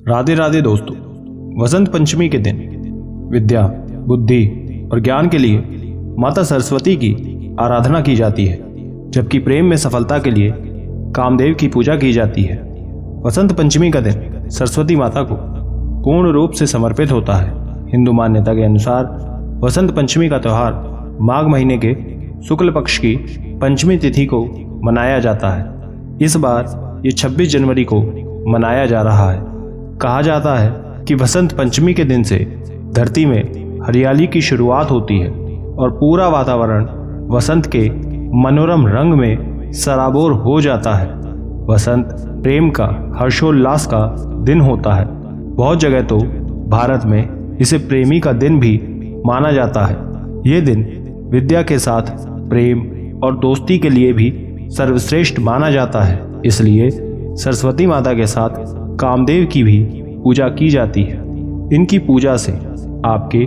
राधे राधे दोस्तों। वसंत पंचमी के दिन विद्या, बुद्धि और ज्ञान के लिए माता सरस्वती की आराधना की जाती है, जबकि प्रेम में सफलता के लिए कामदेव की पूजा की जाती है। वसंत पंचमी का दिन सरस्वती माता को पूर्ण रूप से समर्पित होता है। हिंदू मान्यता के अनुसार वसंत पंचमी का त्यौहार माघ महीने के शुक्ल पक्ष की पंचमी तिथि को मनाया जाता है। इस बार ये 26 जनवरी को मनाया जा रहा है। कहा जाता है कि वसंत पंचमी के दिन से धरती में हरियाली की शुरुआत होती है और पूरा वातावरण वसंत के मनोरम रंग में सराबोर हो जाता है। वसंत प्रेम का, हर्षोल्लास का दिन होता है। बहुत जगह तो भारत में इसे प्रेमी का दिन भी माना जाता है। ये दिन विद्या के साथ प्रेम और दोस्ती के लिए भी सर्वश्रेष्ठ माना जाता है। इसलिए सरस्वती माता के साथ कामदेव की भी पूजा की जाती है। इनकी पूजा से आपके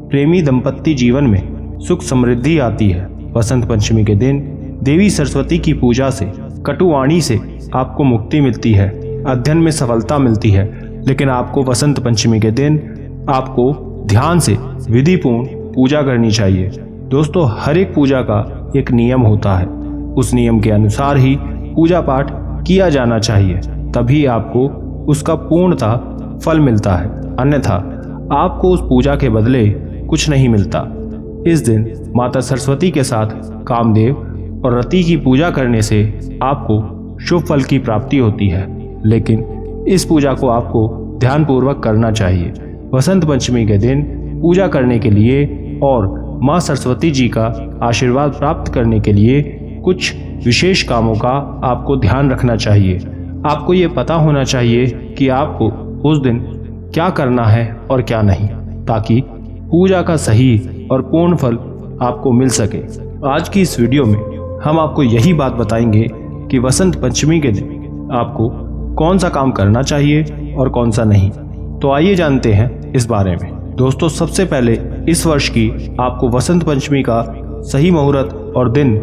प्रेमी दंपत्ति जीवन में सुख समृद्धि आती है। वसंत पंचमी के दिन देवी सरस्वती की पूजा से कटुवाणी से आपको मुक्ति मिलती है, अध्ययन में सफलता मिलती है। लेकिन आपको वसंत पंचमी के दिन आपको ध्यान से विधिपूर्ण पूजा करनी चाहिए। दोस्तों, हर एक पूजा का एक नियम होता है। उस नियम के अनुसार ही पूजा पाठ किया जाना चाहिए, तभी आपको उसका पूर्णतः फल मिलता है। अन्यथा आपको उस पूजा के बदले कुछ नहीं मिलता। इस दिन माता सरस्वती के साथ कामदेव और रति की पूजा करने से आपको शुभ फल की प्राप्ति होती है। लेकिन इस पूजा को आपको ध्यानपूर्वक करना चाहिए। वसंत पंचमी के दिन पूजा करने के लिए और माँ सरस्वती जी का आशीर्वाद प्राप्त करने के लिए कुछ विशेष कामों का आपको ध्यान रखना चाहिए। आपको ये पता होना चाहिए कि आपको उस दिन क्या करना है और क्या नहीं, ताकि पूजा का सही और पूर्ण फल आपको मिल सके। आज की इस वीडियो में हम आपको यही बात बताएंगे कि वसंत पंचमी के दिन आपको कौन सा काम करना चाहिए और कौन सा नहीं। तो आइए जानते हैं इस बारे में। दोस्तों, सबसे पहले इस वर्ष की आपको वसंत पंचमी का सही मुहूर्त और दिन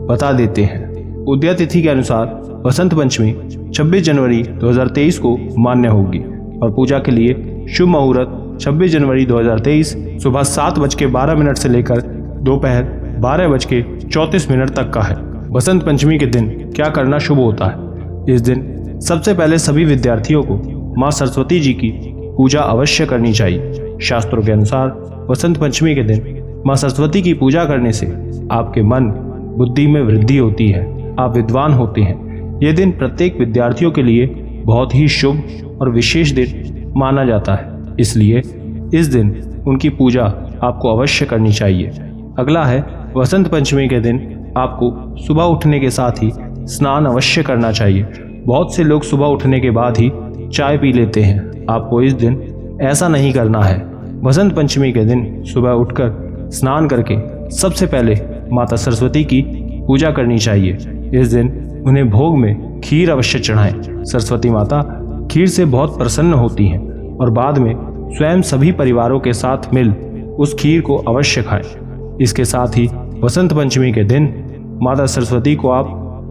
बता देते हैं। उदया तिथि के अनुसार वसंत पंचमी 26 जनवरी 2023 को मान्य होगी और पूजा के लिए शुभ मुहूर्त 26 जनवरी 2023 सुबह 7:12 से लेकर दोपहर 12:34 तक का है। वसंत पंचमी के दिन क्या करना शुभ होता है? इस दिन सबसे पहले सभी विद्यार्थियों को माँ सरस्वती जी की पूजा अवश्य करनी चाहिए। शास्त्रों के अनुसार वसंत पंचमी के दिन माँ सरस्वती की पूजा करने से आपके मन बुद्धि में वृद्धि होती है, आप विद्वान होते हैं। यह दिन प्रत्येक विद्यार्थियों के लिए बहुत ही शुभ और विशेष दिन माना जाता है, इसलिए इस दिन उनकी पूजा आपको अवश्य करनी चाहिए। अगला है, वसंत पंचमी के दिन आपको सुबह उठने के साथ ही स्नान अवश्य करना चाहिए। बहुत से लोग सुबह उठने के बाद ही चाय पी लेते हैं। आपको इस दिन ऐसा नहीं करना है। वसंत पंचमी के दिन सुबह उठकर स्नान करके सबसे पहले माता सरस्वती की पूजा करनी चाहिए। इस दिन उन्हें भोग में खीर अवश्य चढ़ाएं। सरस्वती माता खीर से बहुत प्रसन्न होती हैं और बाद में स्वयं सभी परिवारों के साथ मिल उस खीर को अवश्य खाएं। इसके साथ ही वसंत पंचमी के दिन माता सरस्वती को आप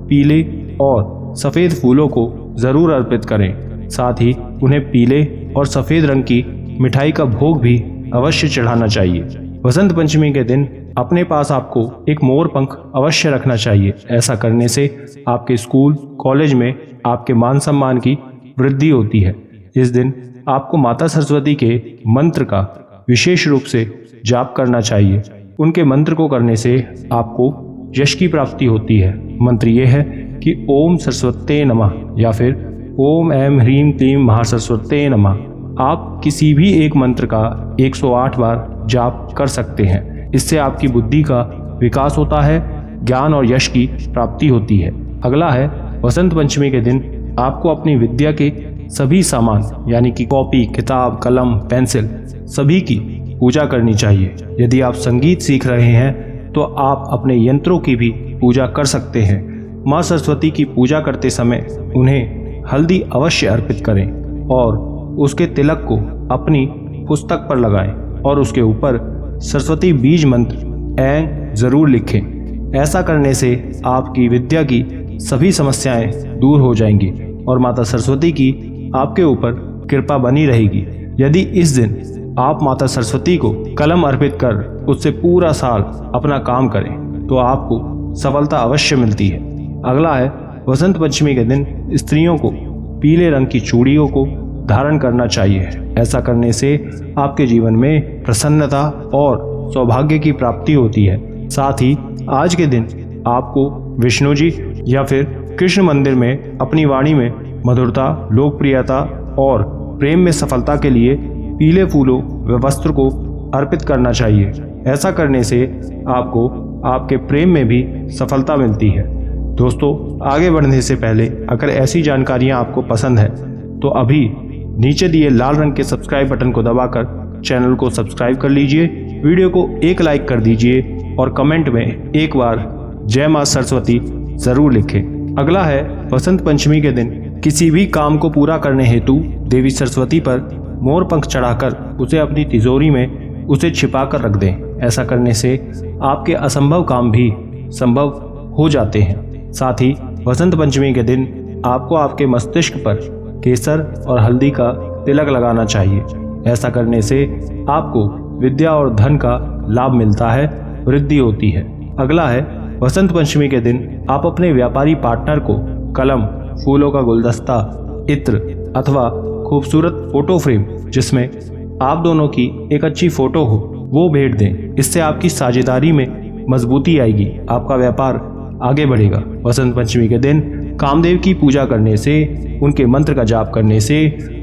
पीले और सफ़ेद फूलों को ज़रूर अर्पित करें। साथ ही उन्हें पीले और सफ़ेद रंग की मिठाई का भोग भी अवश्य चढ़ाना चाहिए। वसंत पंचमी के दिन अपने पास आपको एक मोर पंख अवश्य रखना चाहिए। ऐसा करने से आपके स्कूल कॉलेज में आपके मान सम्मान की वृद्धि होती है। इस दिन आपको माता सरस्वती के मंत्र का विशेष रूप से जाप करना चाहिए। उनके मंत्र को करने से आपको यश की प्राप्ति होती है। मंत्र ये है कि ओम सरस्वते नमः या फिर ओम ऐं ह्रीं क्लीं महासरस्वते नमः। आप किसी भी एक मंत्र का 108 बार जाप कर सकते हैं। इससे आपकी बुद्धि का विकास होता है, ज्ञान और यश की प्राप्ति होती है। अगला है, वसंत पंचमी के दिन आपको अपनी विद्या के सभी सामान यानी कि कॉपी, किताब, कलम, पेंसिल सभी की पूजा करनी चाहिए। यदि आप संगीत सीख रहे हैं तो आप अपने यंत्रों की भी पूजा कर सकते हैं। माँ सरस्वती की पूजा करते समय उन्हें हल्दी अवश्य अर्पित करें और उसके तिलक को अपनी पुस्तक पर लगाएं और उसके ऊपर सरस्वती बीज मंत्र ऐं जरूर लिखें। ऐसा करने से आपकी विद्या की सभी समस्याएं दूर हो जाएंगी और माता सरस्वती की आपके ऊपर कृपा बनी रहेगी। यदि इस दिन आप माता सरस्वती को कलम अर्पित कर उससे पूरा साल अपना काम करें तो आपको सफलता अवश्य मिलती है। अगला है वसंत पंचमी के दिन स्त्रियों को पीले रंग की चूड़ियों को धारण करना चाहिए। ऐसा करने से आपके जीवन में प्रसन्नता और सौभाग्य की प्राप्ति होती है। साथ ही आज के दिन आपको विष्णु जी या फिर कृष्ण मंदिर में अपनी वाणी में मधुरता, लोकप्रियता और प्रेम में सफलता के लिए पीले फूलों व वस्त्र को अर्पित करना चाहिए। ऐसा करने से आपको आपके प्रेम में भी सफलता मिलती है। दोस्तों, आगे बढ़ने से पहले अगर ऐसी जानकारियां आपको पसंद है तो अभी नीचे दिए लाल रंग के सब्सक्राइब बटन को दबाकर चैनल को सब्सक्राइब कर लीजिए। वीडियो को एक लाइक कर दीजिए और कमेंट में एक बार जय मां सरस्वती जरूर लिखें। अगला है वसंत पंचमी के दिन किसी भी काम को पूरा करने हेतु देवी सरस्वती पर मोर पंख चढ़ाकर उसे अपनी तिजोरी में उसे छिपा कर रख दें। ऐसा करने से आपके असंभव काम भी संभव हो जाते हैं। साथ ही वसंत पंचमी के दिन आपको आपके मस्तिष्क पर केसर और हल्दी का तिलक लगाना चाहिए। ऐसा करने से आपको विद्या और धन का लाभ मिलता है, वृद्धि होती है। अगला है वसंत पंचमी के दिन आप अपने व्यापारी पार्टनर को कलम, फूलों का गुलदस्ता, इत्र अथवा खूबसूरत फोटो फ्रेम जिसमें आप दोनों की एक अच्छी फोटो हो वो भेंट दें। इससे आपकी साझेदारी में मजबूती आएगी, आपका व्यापार आगे बढ़ेगा। वसंत पंचमी के दिन कामदेव की पूजा करने से, उनके मंत्र का जाप करने से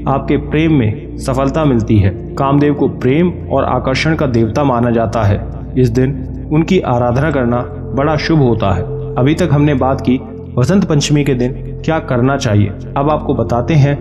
आपके प्रेम में सफलता मिलती है। कामदेव को प्रेम और आकर्षण का देवता माना जाता है। इस दिन उनकी आराधना करना बड़ा शुभ होता है। अभी तक हमने बात की वसंत पंचमी के दिन क्या करना चाहिए। अब आपको बताते हैं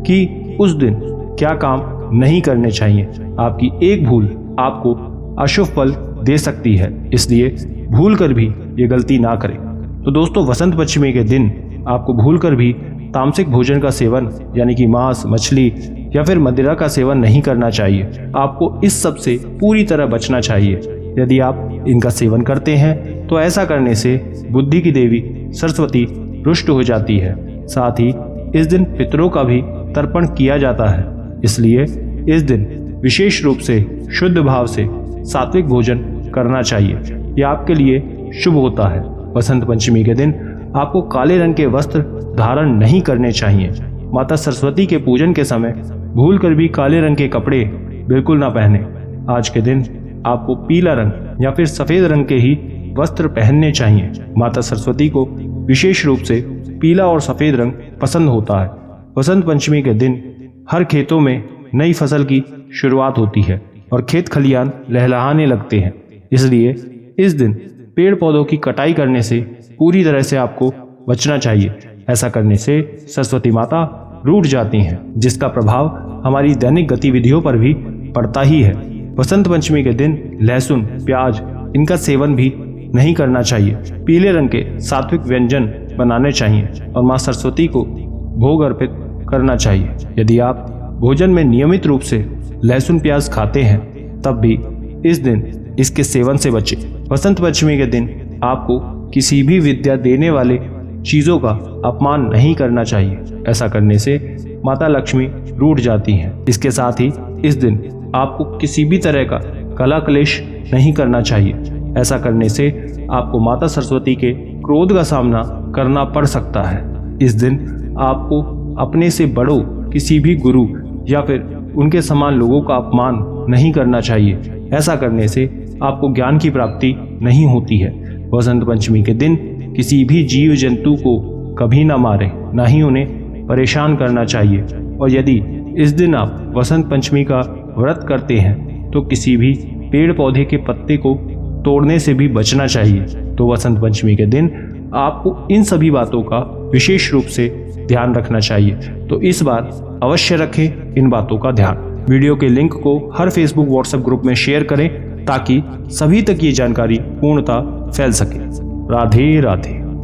कि उस दिन क्या काम नहीं करने चाहिए। आपकी एक भूल आपको अशुभ फल दे सकती है, इसलिए भूल कर भी ये गलती ना करें। तो दोस्तों, वसंत पंचमी के दिन आपको भूल कर भी तामसिक भोजन का सेवन यानी कि मांस, मछली या फिर मदिरा का सेवन नहीं करना चाहिए। आपको इस सब से पूरी तरह बचना चाहिए। यदि आप इनका सेवन करते हैं तो ऐसा करने से बुद्धि की देवी सरस्वती रुष्ट हो जाती है। साथ ही इस दिन पितरों का भी तर्पण किया जाता है, इसलिए इस दिन विशेष रूप से शुद्ध भाव से सात्विक भोजन करना चाहिए। यह आपके लिए शुभ होता है। वसंत पंचमी के दिन आपको काले रंग के वस्त्र धारण नहीं करने चाहिए। माता सरस्वती के पूजन के समय भूल कर भी काले रंग के कपड़े बिल्कुल ना पहने। आज के दिन आपको पीला रंग या फिर सफेद रंग के ही वस्त्र पहनने चाहिए। माता सरस्वती को विशेष रूप से पीला और सफेद रंग पसंद होता है। वसंत पंचमी के दिन हर खेतों में नई फसल की शुरुआत होती है और खेत खलियान लहलहाने लगते हैं। इसलिए इस दिन पेड़ पौधों की कटाई करने से पूरी तरह से आपको बचना चाहिए। ऐसा करने से सरस्वती माता रूठ जाती हैं, जिसका प्रभाव हमारी दैनिक गतिविधियों पर भी पड़ता ही है। वसंत पंचमी के दिन लहसुन, प्याज इनका सेवन भी नहीं करना चाहिए। पीले रंग के सात्विक व्यंजन बनाने चाहिए और मां सरस्वती को भोग अर्पित करना चाहिए। यदि आप भोजन में नियमित रूप से लहसुन प्याज खाते हैं तब भी इस दिन इसके सेवन से बचें। वसंत पंचमी के दिन आपको किसी भी विद्या देने वाले चीज़ों का अपमान नहीं करना चाहिए। ऐसा करने से माता लक्ष्मी रूठ जाती हैं। इसके साथ ही इस दिन आपको किसी भी तरह का कला क्लेश नहीं करना चाहिए। ऐसा करने से आपको माता सरस्वती के क्रोध का सामना करना पड़ सकता है। इस दिन आपको अपने से बड़ों किसी भी गुरु या फिर उनके समान लोगों का अपमान नहीं करना चाहिए। ऐसा करने से आपको ज्ञान की प्राप्ति नहीं होती है। वसंत पंचमी के दिन किसी भी जीव जंतु को कभी ना मारें, ना ही उन्हें परेशान करना चाहिए। और यदि इस दिन आप वसंत पंचमी का व्रत करते हैं तो किसी भी पेड़ पौधे के पत्ते को तोड़ने से भी बचना चाहिए। तो वसंत पंचमी के दिन आपको इन सभी बातों का विशेष रूप से ध्यान रखना चाहिए। तो इस बार अवश्य रखें इन बातों का ध्यान। वीडियो के लिंक को हर फेसबुक, व्हाट्सएप ग्रुप में शेयर करें ताकि सभी तक ये जानकारी पूर्णतः फैल सके। राधे राधे।